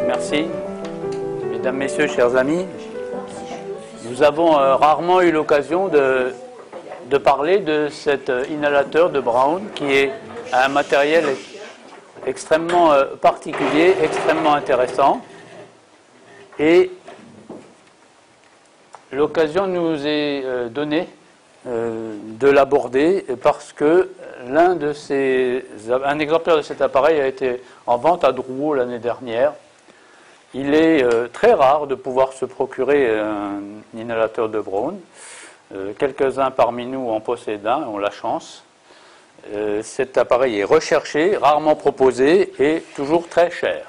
Merci. Mesdames, Messieurs, chers amis, nous avons rarement eu l'occasion de parler de cet inhalateur de Brown qui est un matériel extrêmement particulier, extrêmement intéressant. Et l'occasion nous est donnée de l'aborder parce que un exemplaire de cet appareil a été en vente à Drouot l'année dernière. Il est très rare de pouvoir se procurer un inhalateur de Brown. Quelques-uns parmi nous en possèdent un, ont la chance. Cet appareil est recherché, rarement proposé et toujours très cher.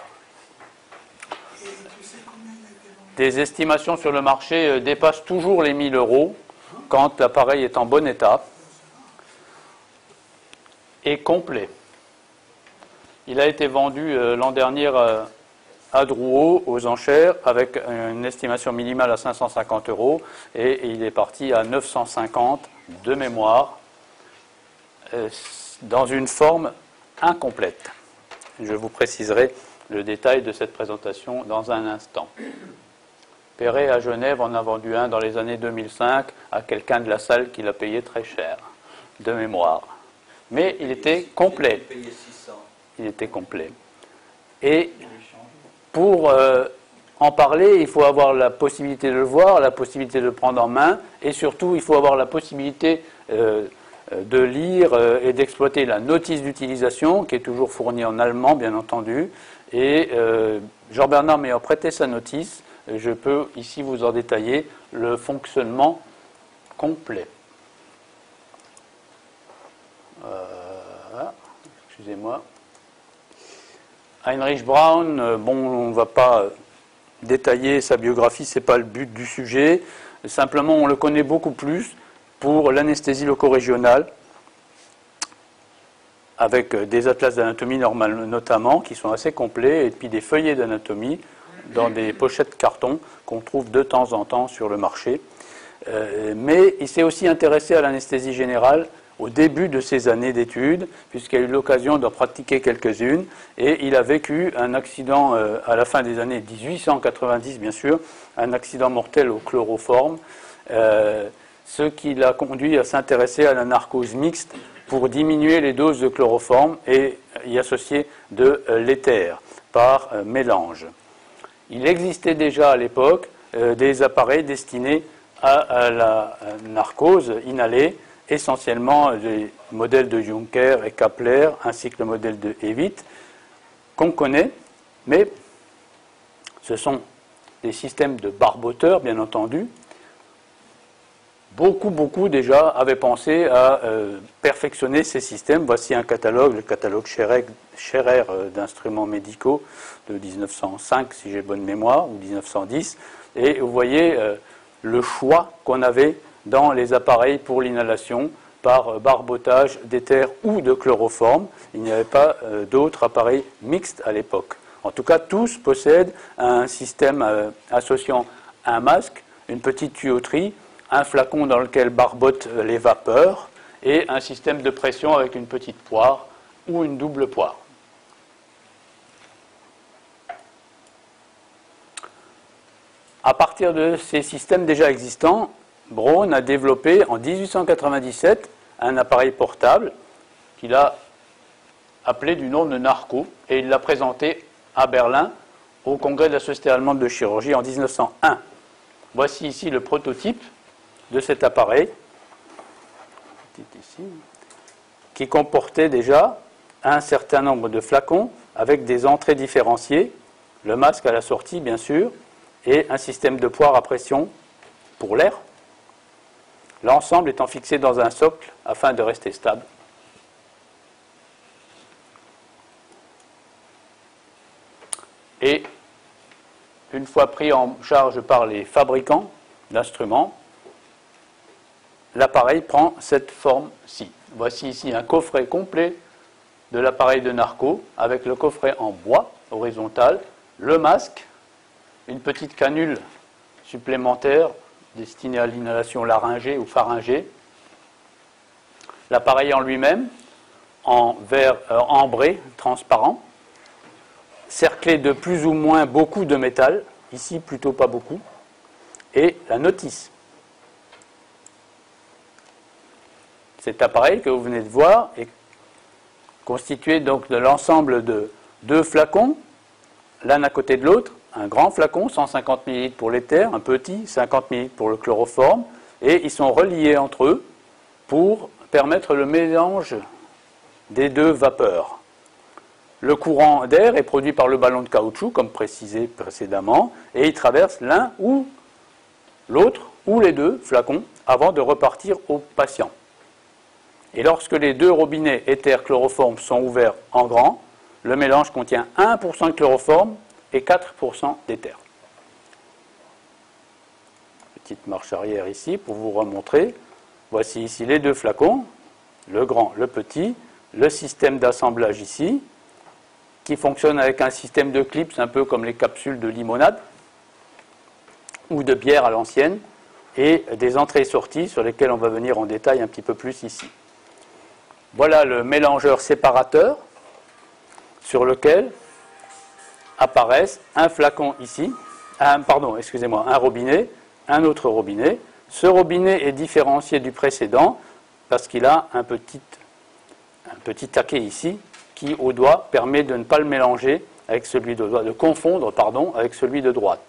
Des estimations sur le marché dépassent toujours les 1000 € quand l'appareil est en bon état et complet. Il a été vendu l'an dernier à Drouot aux enchères avec une estimation minimale à 550 € et il est parti à 950 de mémoire dans une forme incomplète. Je vous préciserai le détail de cette présentation dans un instant. Perret à Genève en a vendu un dans les années 2005 à quelqu'un de la salle qui l'a payé très cher, de mémoire. Mais il était complet. Il était complet. Et pour en parler, il faut avoir la possibilité de le voir, la possibilité de le prendre en main, et surtout, il faut avoir la possibilité de lire et d'exploiter la notice d'utilisation, qui est toujours fournie en allemand, bien entendu. Et Jean-Bernard m'ayant prêté sa notice, je peux ici vous en détailler le fonctionnement complet. Excusez-moi. Heinrich Braun, bon, on ne va pas détailler sa biographie, ce n'est pas le but du sujet. Simplement, on le connaît beaucoup plus pour l'anesthésie loco-régionale, avec des atlas d'anatomie normale notamment, qui sont assez complets, et puis des feuillets d'anatomie dans des pochettes carton qu'on trouve de temps en temps sur le marché. Mais il s'est aussi intéressé à l'anesthésie générale au début de ses années d'études, puisqu'il a eu l'occasion d'en pratiquer quelques-unes, et il a vécu un accident à la fin des années 1890, bien sûr, un accident mortel au chloroforme, ce qui l'a conduit à s'intéresser à la narcose mixte pour diminuer les doses de chloroforme et y associer de l'éther par mélange. Il existait déjà à l'époque des appareils destinés à la narcose inhalée, essentiellement des modèles de Juncker et Kapler, ainsi que le modèle de Evitt, qu'on connaît, mais ce sont des systèmes de barboteurs, bien entendu. Beaucoup déjà avaient pensé à perfectionner ces systèmes. Voici un catalogue, le catalogue Scherer d'instruments médicaux de 1905, si j'ai bonne mémoire, ou 1910. Et vous voyez le choix qu'on avait dans les appareils pour l'inhalation par barbotage d'éther ou de chloroforme. Il n'y avait pas d'autres appareils mixtes à l'époque. En tout cas, tous possèdent un système associant un masque, une petite tuyauterie, un flacon dans lequel barbotent les vapeurs et un système de pression avec une petite poire ou une double poire. À partir de ces systèmes déjà existants, Braun a développé en 1897 un appareil portable qu'il a appelé du nom de Narco et il l'a présenté à Berlin au congrès de la Société allemande de chirurgie en 1901. Voici ici le prototype de cet appareil qui comportait déjà un certain nombre de flacons avec des entrées différenciées, le masque à la sortie bien sûr, et un système de poire à pression pour l'air. L'ensemble étant fixé dans un socle afin de rester stable. Et une fois pris en charge par les fabricants d'instruments, l'appareil prend cette forme-ci. Voici ici un coffret complet de l'appareil de Narco avec le coffret en bois horizontal, le masque, une petite canule supplémentaire destiné à l'inhalation laryngée ou pharyngée. L'appareil en lui-même, en verre ambré, transparent, cerclé de plus ou moins beaucoup de métal, ici plutôt pas beaucoup, et la notice. Cet appareil que vous venez de voir est constitué donc de l'ensemble de 2 flacons, l'un à côté de l'autre, un grand flacon, 150 ml pour l'éther, un petit, 50 ml pour le chloroforme, et ils sont reliés entre eux pour permettre le mélange des 2 vapeurs. Le courant d'air est produit par le ballon de caoutchouc, comme précisé précédemment, et il traverse l'un ou l'autre, ou les 2 flacons, avant de repartir au patient. Et lorsque les 2 robinets éther-chloroforme sont ouverts en grand, le mélange contient 1% de chloroforme et 4% d'éther. Petite marche arrière ici pour vous remontrer. Voici ici les 2 flacons, le grand, le petit, le système d'assemblage ici, qui fonctionne avec un système de clips, un peu comme les capsules de limonade ou de bière à l'ancienne, et des entrées et sorties sur lesquelles on va venir en détail un petit peu plus ici. Voilà le mélangeur séparateur sur lequel apparaissent un flacon ici, un robinet, un autre robinet. Ce robinet est différencié du précédent parce qu'il a un petit taquet ici qui, au doigt, permet de ne pas le mélanger avec celui de droite, de confondre, avec celui de droite.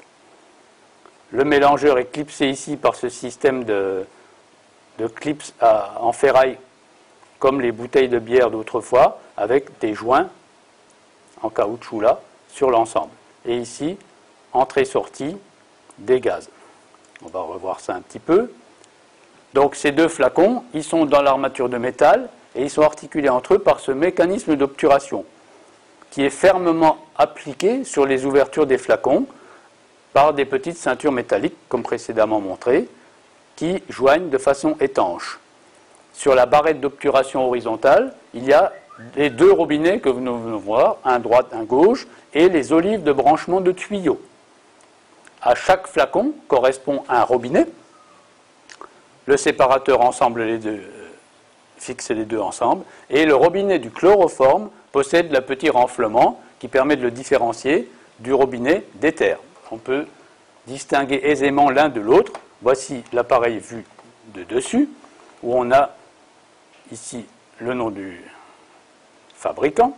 Le mélangeur est clipsé ici par ce système de clips en ferraille, comme les bouteilles de bière d'autrefois, avec des joints en caoutchouc là, sur l'ensemble. Et ici, entrée-sortie des gaz. On va revoir ça un petit peu. Donc ces 2 flacons, ils sont dans l'armature de métal et ils sont articulés entre eux par ce mécanisme d'obturation qui est fermement appliqué sur les ouvertures des flacons par des petites ceintures métalliques, comme précédemment montré, qui joignent de façon étanche. Sur la barrette d'obturation horizontale, il y a les 2 robinets que vous venez de voir, un droite, un gauche, et les olives de branchement de tuyaux. À chaque flacon correspond un robinet. Le séparateur fixe les 2 ensemble, et le robinet du chloroforme possède le petit renflement qui permet de le différencier du robinet d'éther. On peut distinguer aisément l'un de l'autre. Voici l'appareil vu de dessus, où on a ici le nom du fabricant,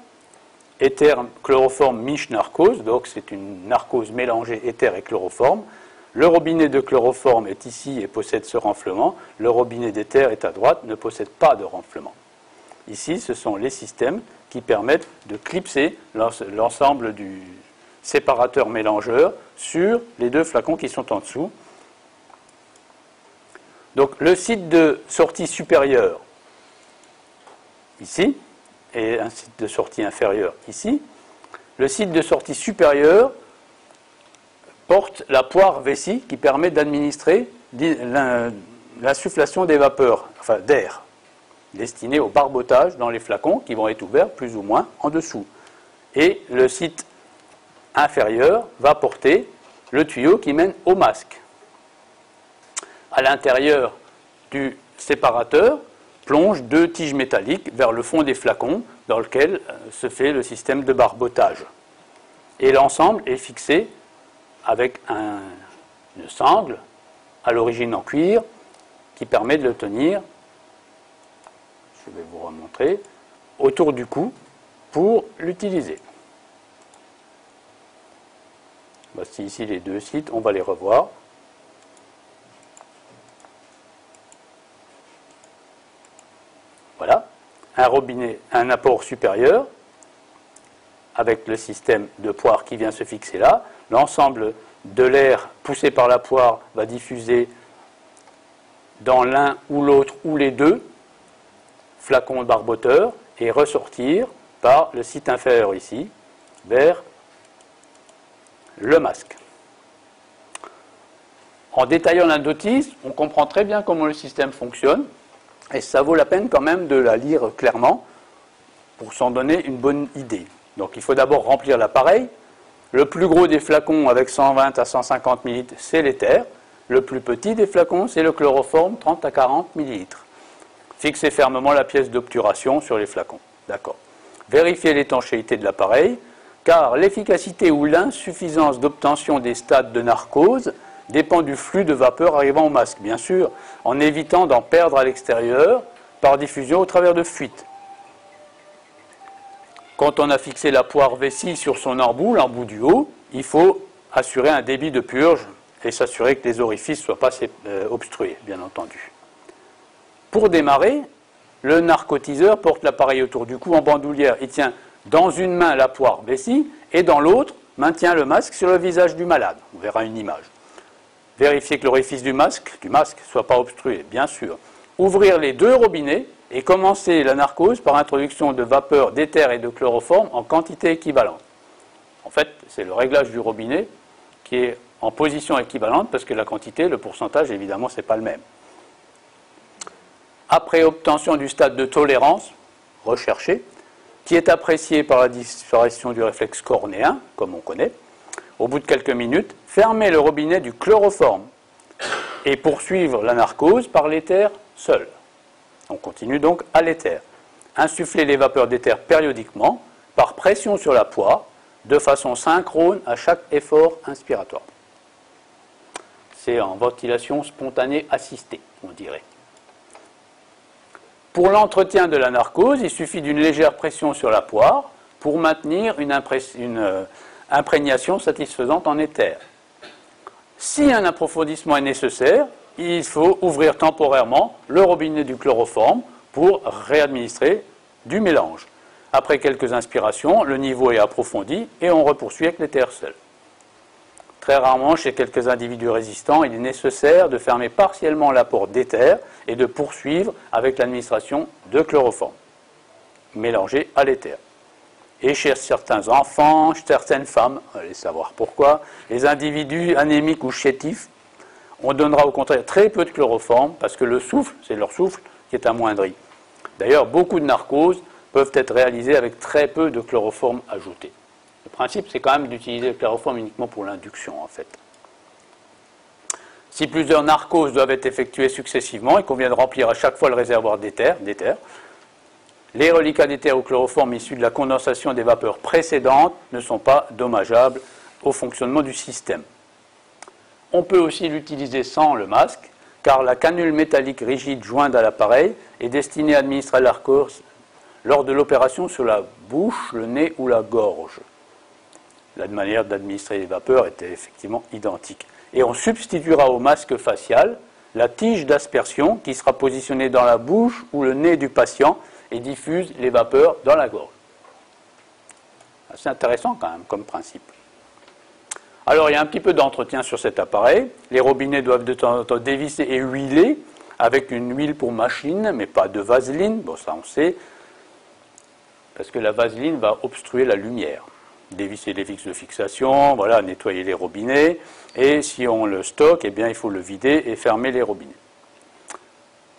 éther chloroforme Mich narcose, donc c'est une narcose mélangée éther et chloroforme. Le robinet de chloroforme est ici et possède ce renflement. Le robinet d'éther est à droite, ne possède pas de renflement. Ici, ce sont les systèmes qui permettent de clipser l'ensemble du séparateur mélangeur sur les 2 flacons qui sont en dessous. Donc le site de sortie supérieure, ici, et un site de sortie inférieur, ici. Le site de sortie supérieure porte la poire vessie qui permet d'administrer l'insufflation des vapeurs, enfin d'air, destiné au barbotage dans les flacons qui vont être ouverts plus ou moins en dessous. Et le site inférieur va porter le tuyau qui mène au masque. À l'intérieur du séparateur plongent 2 tiges métalliques vers le fond des flacons dans lequel se fait le système de barbotage. Et l'ensemble est fixé avec une sangle, à l'origine en cuir, qui permet de le tenir, je vais vous remontrer, autour du cou pour l'utiliser. Voici ici les 2 sites, on va les revoir. Voilà, un robinet, un apport supérieur, avec le système de poire qui vient se fixer là. L'ensemble de l'air poussé par la poire va diffuser dans l'un ou l'autre ou les 2 flacons barboteurs et ressortir par le site inférieur ici vers le masque. En détaillant la notice, on comprend très bien comment le système fonctionne et ça vaut la peine quand même de la lire clairement pour s'en donner une bonne idée. Donc il faut d'abord remplir l'appareil Le plus gros des flacons avec 120 à 150 ml, c'est l'éther. Le plus petit des flacons, c'est le chloroforme, 30 à 40 ml. Fixez fermement la pièce d'obturation sur les flacons. D'accord. Vérifiez l'étanchéité de l'appareil, car l'efficacité ou l'insuffisance d'obtention des stades de narcose dépend du flux de vapeur arrivant au masque, bien sûr, en évitant d'en perdre à l'extérieur par diffusion au travers de fuites. Quand on a fixé la poire vessie sur son embout, l'embout du haut, il faut assurer un débit de purge et s'assurer que les orifices ne soient pas obstrués, bien entendu. Pour démarrer, le narcotiseur porte l'appareil autour du cou en bandoulière. Il tient dans une main la poire vessie et dans l'autre maintient le masque sur le visage du malade. On verra une image. Vérifiez que l'orifice du masque ne soit pas obstrué, bien sûr. Ouvrir les deux robinets et commencer la narcose par introduction de vapeur d'éther et de chloroforme en quantité équivalente. En fait, c'est le réglage du robinet qui est en position équivalente parce que la quantité, le pourcentage, évidemment, ce n'est pas le même. Après obtention du stade de tolérance recherché, qui est apprécié par la disparition du réflexe cornéen, comme on connaît, au bout de quelques minutes, fermez le robinet du chloroforme et poursuivre la narcose par l'éther seul. On continue donc à l'éther. Insufflez les vapeurs d'éther périodiquement par pression sur la poire de façon synchrone à chaque effort inspiratoire. C'est en ventilation spontanée assistée, on dirait. Pour l'entretien de la narcose, il suffit d'une légère pression sur la poire pour maintenir une imprégnation satisfaisante en éther. Si un approfondissement est nécessaire, il faut ouvrir temporairement le robinet du chloroforme pour réadministrer du mélange. Après quelques inspirations, le niveau est approfondi et on repoursuit avec l'éther seul. Très rarement, chez quelques individus résistants, il est nécessaire de fermer partiellement l'apport d'éther et de poursuivre avec l'administration de chloroforme, mélangé à l'éther. Et chez certains enfants, certaines femmes, allez savoir pourquoi, les individus anémiques ou chétifs, on donnera au contraire très peu de chloroforme parce que le souffle, c'est leur souffle qui est amoindri. D'ailleurs, beaucoup de narcoses peuvent être réalisées avec très peu de chloroforme ajouté. Le principe, c'est quand même d'utiliser le chloroforme uniquement pour l'induction, en fait. Si plusieurs narcoses doivent être effectuées successivement, il convient de remplir à chaque fois le réservoir d'éther. Les reliquats d'éther au chloroforme issus de la condensation des vapeurs précédentes ne sont pas dommageables au fonctionnement du système. On peut aussi l'utiliser sans le masque, car la canule métallique rigide jointe à l'appareil est destinée à administrer la narcose lors de l'opération sur la bouche, le nez ou la gorge. La manière d'administrer les vapeurs était effectivement identique. Et on substituera au masque facial la tige d'aspersion qui sera positionnée dans la bouche ou le nez du patient et diffuse les vapeurs dans la gorge. C'est intéressant quand même comme principe. Alors il y a un petit peu d'entretien sur cet appareil. Les robinets doivent de temps en temps dévisser et huiler avec une huile pour machine, mais pas de vaseline. Bon, ça on sait, parce que la vaseline va obstruer la lumière. Dévisser les fixes de fixation, voilà, nettoyer les robinets, et si on le stocke, eh bien, il faut le vider et fermer les robinets.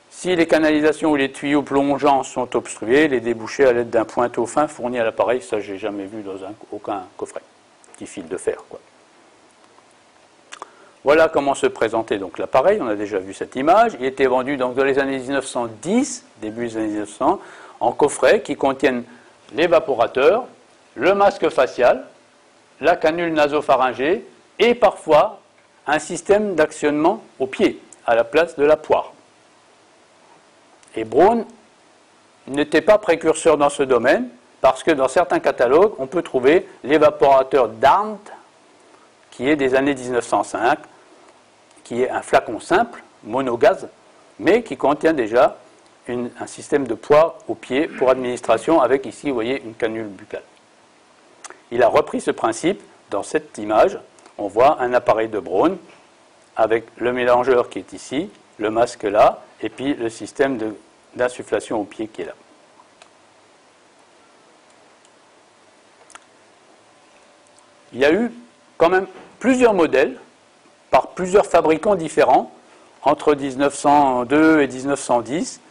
Si les canalisations ou les tuyaux plongeants sont obstrués, les déboucher à l'aide d'un pointeau fin fourni à l'appareil, ça j'ai jamais vu dans aucun coffret, qui file de fer, quoi. Voilà comment se présentait donc l'appareil, on a déjà vu cette image. Il était vendu donc dans les années 1910, début des années 1900, en coffret qui contiennent l'évaporateur, le masque facial, la canule nasopharyngée et parfois un système d'actionnement au pied, à la place de la poire. Et Braun n'était pas précurseur dans ce domaine parce que dans certains catalogues, on peut trouver l'évaporateur d'Arndt qui est des années 1905, qui est un flacon simple, monogaz, mais qui contient déjà un système de poire au pied pour administration avec ici, vous voyez, une canule buccale. Il a repris ce principe dans cette image. On voit un appareil de Braun avec le mélangeur qui est ici, le masque là, et puis le système d'insufflation au pied qui est là. Il y a eu quand même plusieurs modèles par plusieurs fabricants différents entre 1902 et 1910.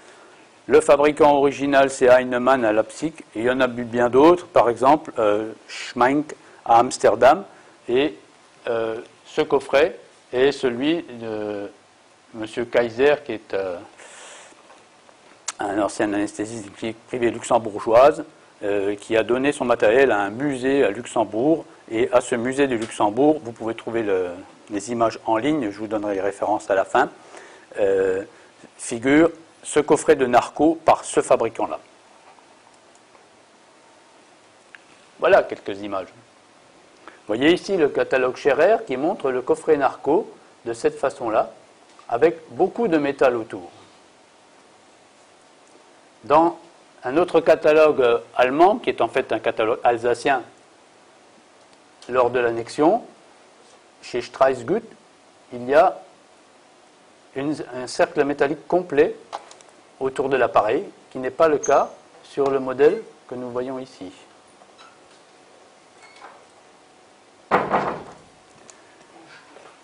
Le fabricant original, c'est Heinemann à Leipzig, et il y en a bien d'autres, par exemple Schmeink à Amsterdam. Et ce coffret est celui de M. Kaiser, qui est un ancien anesthésiste privé luxembourgeoise, qui a donné son matériel à un musée à Luxembourg. Et à ce musée du Luxembourg, vous pouvez trouver les images en ligne, je vous donnerai les références à la fin, figure ce coffret de narco par ce fabricant-là. Voilà quelques images. Vous voyez ici le catalogue Scherer qui montre le coffret narco de cette façon-là, avec beaucoup de métal autour. Dans un autre catalogue allemand, qui est en fait un catalogue alsacien lors de l'annexion, chez Streisgut, il y a un cercle métallique complet autour de l'appareil, qui n'est pas le cas sur le modèle que nous voyons ici.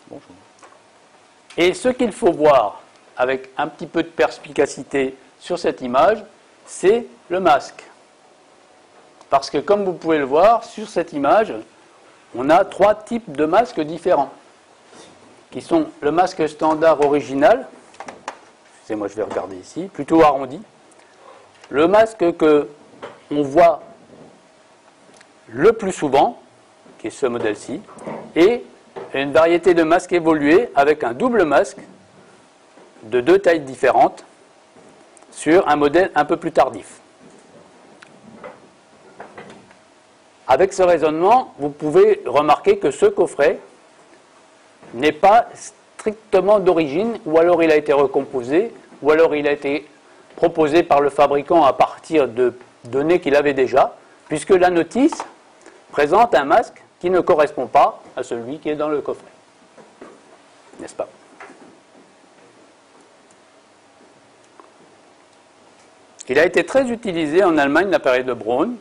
Bonjour. Et ce qu'il faut voir avec un petit peu de perspicacité sur cette image, c'est le masque. Parce que comme vous pouvez le voir, sur cette image, on a trois types de masques différents, qui sont le masque standard original, excusez-moi, je vais regarder ici, plutôt arrondi, le masque que on voit le plus souvent, qui est ce modèle-ci, et une variété de masques évolués avec un double masque de deux tailles différentes sur un modèle un peu plus tardif. Avec ce raisonnement, vous pouvez remarquer que ce coffret n'est pas strictement d'origine, ou alors il a été recomposé, ou alors il a été proposé par le fabricant à partir de données qu'il avait déjà, puisque la notice présente un masque qui ne correspond pas à celui qui est dans le coffret. N'est-ce pas? Il a été très utilisé en Allemagne, l'appareil de Braun,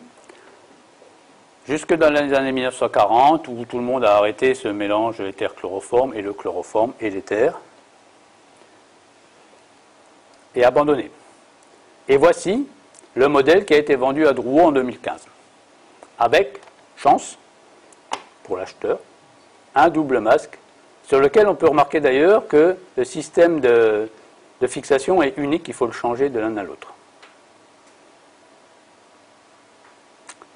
jusque dans les années 1940, où tout le monde a arrêté ce mélange éther-chloroforme et le chloroforme et l'éther, et abandonné. Et voici le modèle qui a été vendu à Drouot en 2015, avec, chance, pour l'acheteur, un double masque, sur lequel on peut remarquer d'ailleurs que le système de fixation est unique, il faut le changer de l'un à l'autre.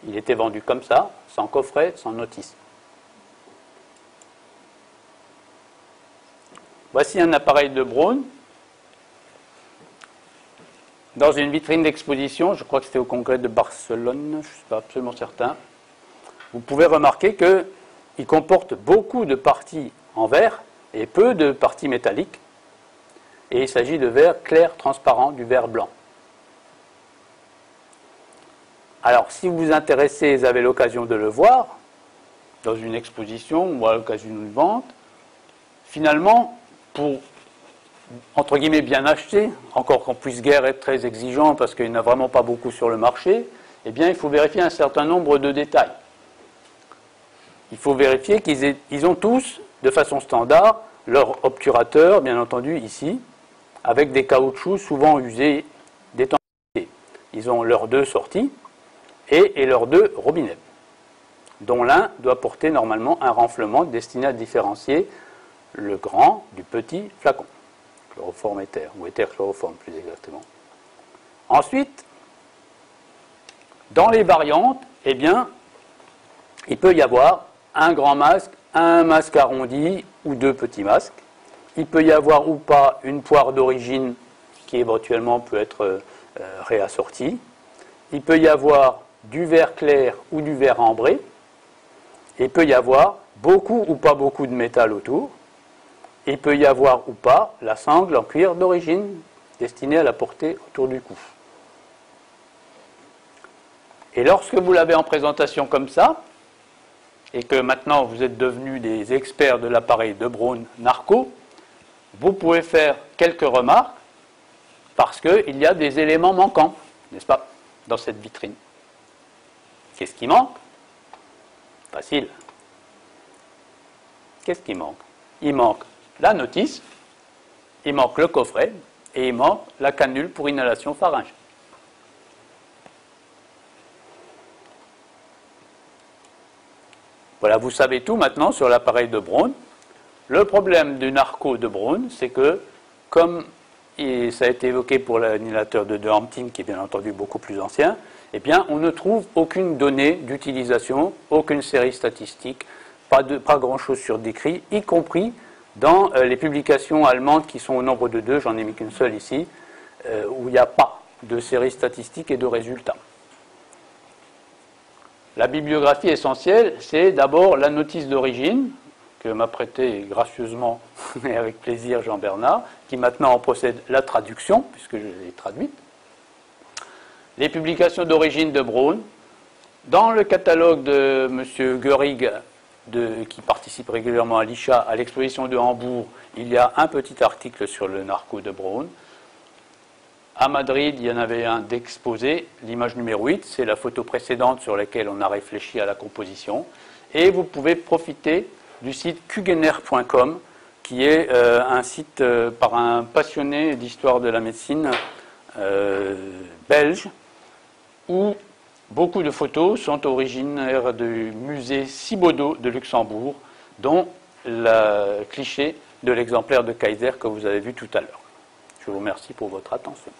Il était vendu comme ça, sans coffret, sans notice. Voici un appareil de Braun, dans une vitrine d'exposition, je crois que c'était au congrès de Barcelone, je ne suis pas absolument certain. Vous pouvez remarquer qu'il comporte beaucoup de parties en verre et peu de parties métalliques. Et il s'agit de verre clair, transparent, du verre blanc. Alors, si vous vous intéressez, vous avez l'occasion de le voir, dans une exposition ou à l'occasion d'une vente, finalement, pour, entre guillemets, bien acheter, encore qu'on puisse guère être très exigeant parce qu'il n'y en a vraiment pas beaucoup sur le marché, eh bien, il faut vérifier un certain nombre de détails. Il faut vérifier qu'ils ont tous, de façon standard, leur obturateur, bien entendu, ici, avec des caoutchoucs souvent usés des temps passés. Ils ont leurs deux sorties et leurs deux robinets, dont l'un doit porter normalement un renflement destiné à différencier le grand du petit flacon, chloroforme éther, ou éther-chloroforme plus exactement. Ensuite, dans les variantes, eh bien, il peut y avoir un grand masque, un masque arrondi ou deux petits masques. Il peut y avoir ou pas une poire d'origine qui éventuellement peut être réassortie. Il peut y avoir du verre clair ou du verre ambré. Il peut y avoir beaucoup ou pas beaucoup de métal autour. Il peut y avoir ou pas la sangle en cuir d'origine destinée à la porter autour du cou. Et lorsque vous l'avez en présentation comme ça, et que maintenant vous êtes devenus des experts de l'appareil de Braun narco, vous pouvez faire quelques remarques parce qu'il y a des éléments manquants, n'est-ce pas, dans cette vitrine. Qu'est-ce qui manque? Facile. Qu'est-ce qui manque? Il manque la notice, il manque le coffret et il manque la canule pour inhalation pharyngée. Voilà, vous savez tout maintenant sur l'appareil de Braun. Le problème du narco de Braun, c'est que, comme ça a été évoqué pour l'annihilateur de Hampton, qui est bien entendu beaucoup plus ancien, eh bien, on ne trouve aucune donnée d'utilisation, aucune série statistique, pas grand-chose sur décrit, y compris dans les publications allemandes qui sont au nombre de 2, j'en ai mis qu'une seule ici, où il n'y a pas de série statistique et de résultats. La bibliographie essentielle, c'est d'abord la notice d'origine, que m'a prêté gracieusement et avec plaisir Jean-Bernard, qui maintenant en procède la traduction, puisque je l'ai traduite. Les publications d'origine de Braun. Dans le catalogue de M. Göring, qui participe régulièrement à l'ICHA, à l'exposition de Hambourg, il y a un petit article sur le narco de Braun. À Madrid, il y en avait un d'exposé, l'image numéro 8, c'est la photo précédente sur laquelle on a réfléchi à la composition. Et vous pouvez profiter du site kugener.com, qui est un site par un passionné d'histoire de la médecine belge, où beaucoup de photos sont originaires du musée Sibaudo de Luxembourg, dont le cliché de l'exemplaire de Kaiser que vous avez vu tout à l'heure. Je vous remercie pour votre attention.